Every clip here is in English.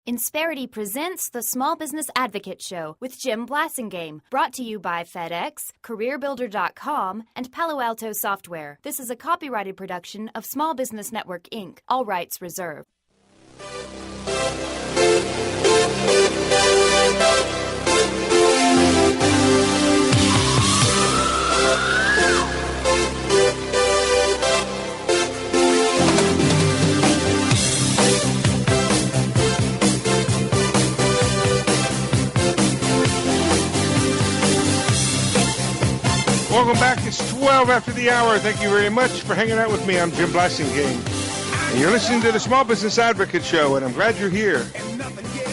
Insperity presents the Small Business Advocate Show with Jim Blasingame, brought to you by FedEx, CareerBuilder.com, and Palo Alto Software. This is a copyrighted production of Small Business Network, Inc., all rights reserved. Welcome back. It's 12 after the hour. Thank you very much for hanging out with me. I'm Jim Blasingame, and you're listening to the Small Business Advocate Show, and I'm glad you're here.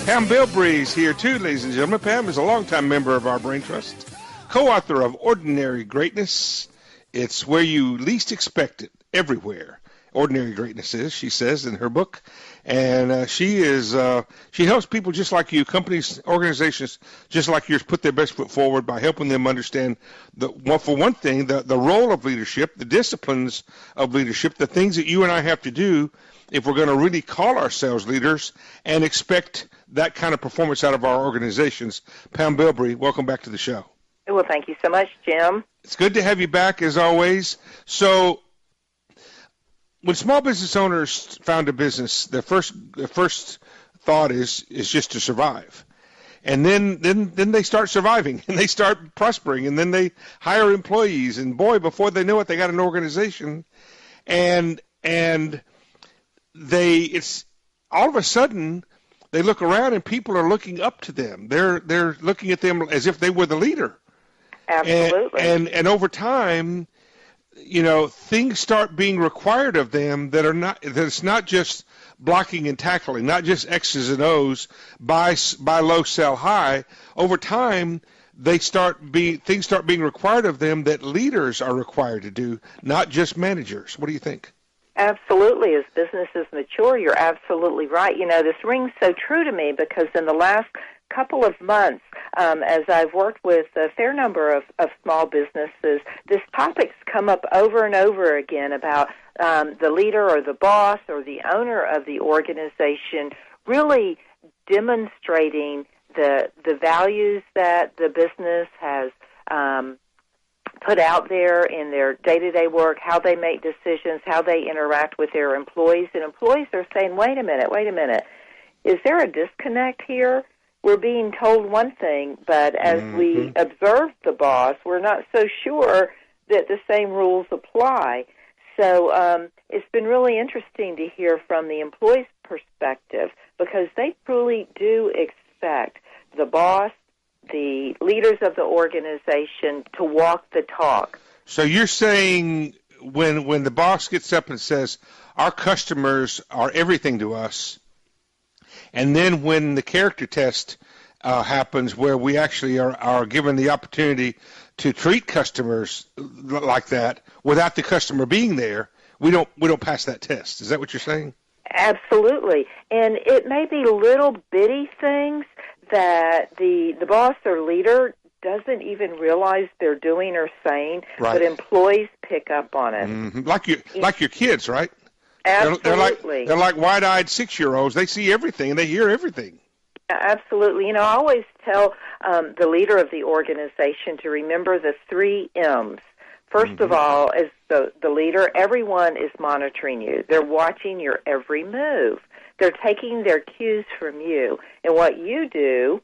Pam Bilbrey is here, too, ladies and gentlemen. Pam is a longtime member of our Brain Trust, co-author of Ordinary Greatness. It's where you least expect it, everywhere. Ordinary greatness is, she says in her book. And she helps people just like you, companies, organizations just like yours, put their best foot forward by helping them understand, for one thing, the role of leadership, the disciplines of leadership, the things that you and I have to do if we're going to really call ourselves leaders and expect that kind of performance out of our organizations. Pam Bilbrey, welcome back to the show. Well, thank you so much, Jim. It's good to have you back, as always. So, when small business owners found a business, their first thought is just to survive, and then they start surviving and they start prospering, and then they hire employees, and boy, before they know it, they got an organization, and it's all of a sudden they look around and people are looking up to them. They're looking at them as if they were the leader. Absolutely. And over time, you know, things start being required of them that it's not just blocking and tackling, not just X's and O's, buy low, sell high. Over time, things start being required of them that leaders are required to do, not just managers. What do you think? Absolutely. As businesses mature, you're absolutely right. You know, this rings so true to me because in the last couple of months, as I've worked with a fair number of small businesses, this topic's come up over and over again about the leader or the boss or the owner of the organization really demonstrating the values that the business has put out there in their day-to-day work, how they make decisions, how they interact with their employees. And employees are saying, wait a minute, is there a disconnect here? We're being told one thing, but as we observe the boss, we're not so sure that the same rules apply. So it's been really interesting to hear from the employee's perspective because they truly do expect the boss, the leaders of the organization, to walk the talk. So you're saying when the boss gets up and says, our customers are everything to us, and then when the character test happens where we actually are given the opportunity to treat customers like that without the customer being there, we don't pass that test. Is that what you're saying? Absolutely. And it may be little bitty things that the boss or leader doesn't even realize they're doing or saying, right, but employees pick up on it. Mm-hmm. Like your kids, right? Absolutely. They're like wide-eyed 6-year-olds. They see everything and they hear everything. Absolutely. You know, I always tell the leader of the organization to remember the 3 M's. First of all, as the leader, everyone is monitoring you. They're watching your every move. They're taking their cues from you. And what you do,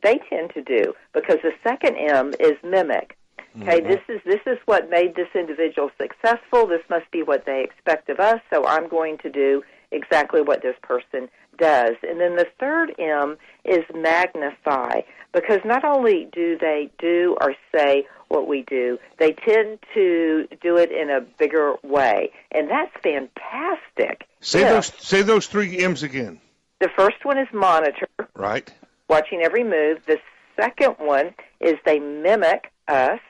they tend to do, because the second M is mimic. Okay, this is what made this individual successful. This must be what they expect of us, so I'm going to do exactly what this person does. And then the third M is magnify, because not only do they do or say what we do, they tend to do it in a bigger way, and that's fantastic. Say those 3 M's again. The first one is monitor, right? Watching every move. The second one is they mimic us.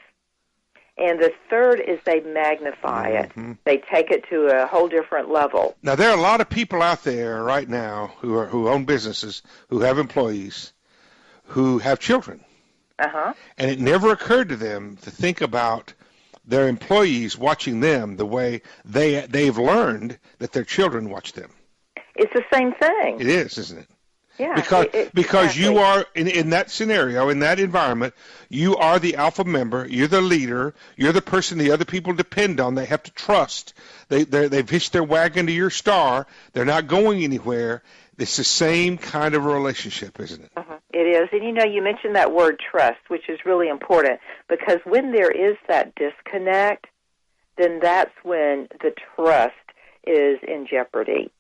And the third is they magnify it. They take it to a whole different level. Now, there are a lot of people out there right now who own businesses, who have employees, who have children. And it never occurred to them to think about their employees watching them the way they've learned that their children watch them. It's the same thing. It is, isn't it? Yeah, because you exactly. are in that scenario, in that environment, you are the alpha member, you're the leader, you're the person the other people depend on, they have to trust. They've hitched their wagon to your star, they're not going anywhere. It's the same kind of a relationship, isn't it? It is. And, you mentioned that word trust, which is really important, because when there is that disconnect, then that's when the trust is in jeopardy.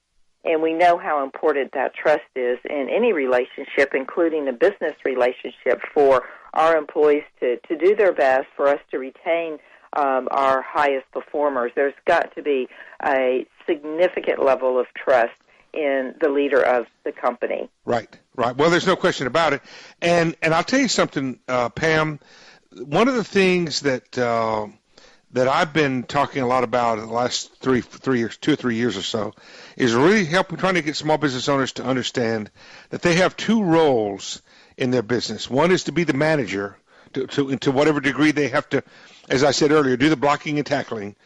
And we know how important that trust is in any relationship, including a business relationship, for our employees to do their best, for us to retain our highest performers. There's got to be a significant level of trust in the leader of the company. Right. Well, there's no question about it. And I'll tell you something, Pam. One of the things that I've been talking a lot about in the last 2 or 3 years or so, is really trying to get small business owners to understand that they have two roles in their business. One is to be the manager, to whatever degree they have to, as I said earlier, do the blocking and tackling.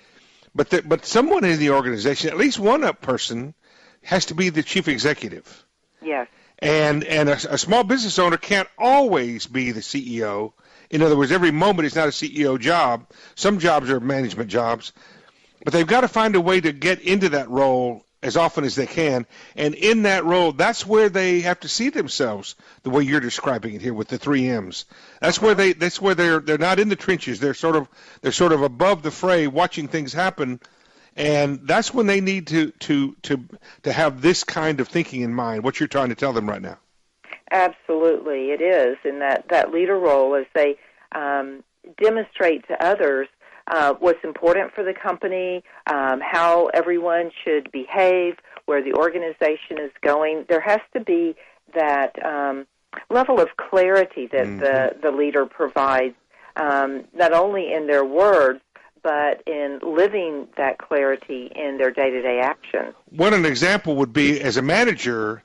But someone in the organization, at least one person, has to be the chief executive. Yes. And a small business owner can't always be the CEO. In other words, every moment is not a CEO job. Some jobs are management jobs. But they've got to find a way to get into that role as often as they can. And in that role, that's where they have to see themselves the way you're describing it here with the 3 M's. That's where they're not in the trenches. They're sort of above the fray, watching things happen. And that's when they need to have this kind of thinking in mind, what you're trying to tell them right now. Absolutely, it is. In that leader role, as they demonstrate to others what's important for the company, how everyone should behave, where the organization is going, there has to be that level of clarity that the leader provides, not only in their words, but in living that clarity in their day-to-day actions. What an example would be, as a manager,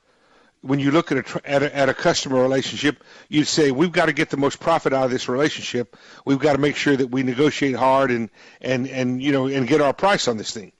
when you look at a customer relationship, you'd say, we've got to get the most profit out of this relationship. We've got to make sure that we negotiate hard and get our price on this thing.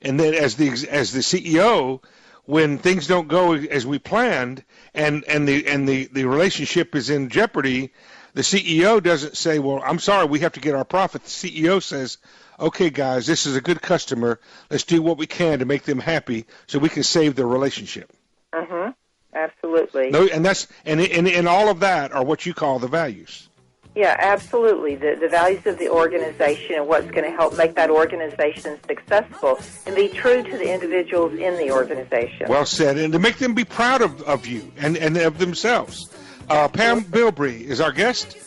And then as the CEO, when things don't go as we planned and the relationship is in jeopardy, the CEO doesn't say, well, I'm sorry, we have to get our profit. The CEO says, okay, guys, this is a good customer. Let's do what we can to make them happy so we can save their relationship. Mm-hmm. Absolutely. No, and all of that are what you call the values. Yeah, absolutely. The values of the organization and what's going to help make that organization successful and be true to the individuals in the organization. Well said. And to make them be proud of you and of themselves. Pam Bilbrey is our guest.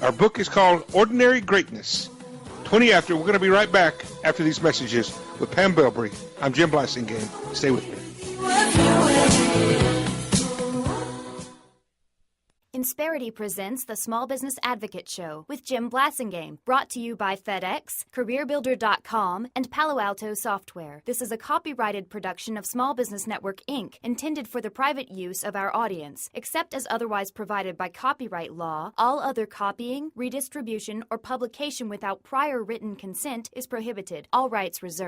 Our book is called Ordinary Greatness. 20 after. We're going to be right back after these messages with Pam Bilbrey. I'm Jim Blasingame. Stay with me. Insperity presents the Small Business Advocate Show with Jim Blasingame, brought to you by FedEx, CareerBuilder.com, and Palo Alto Software. This is a copyrighted production of Small Business Network, Inc., intended for the private use of our audience. Except as otherwise provided by copyright law, all other copying, redistribution, or publication without prior written consent is prohibited. All rights reserved.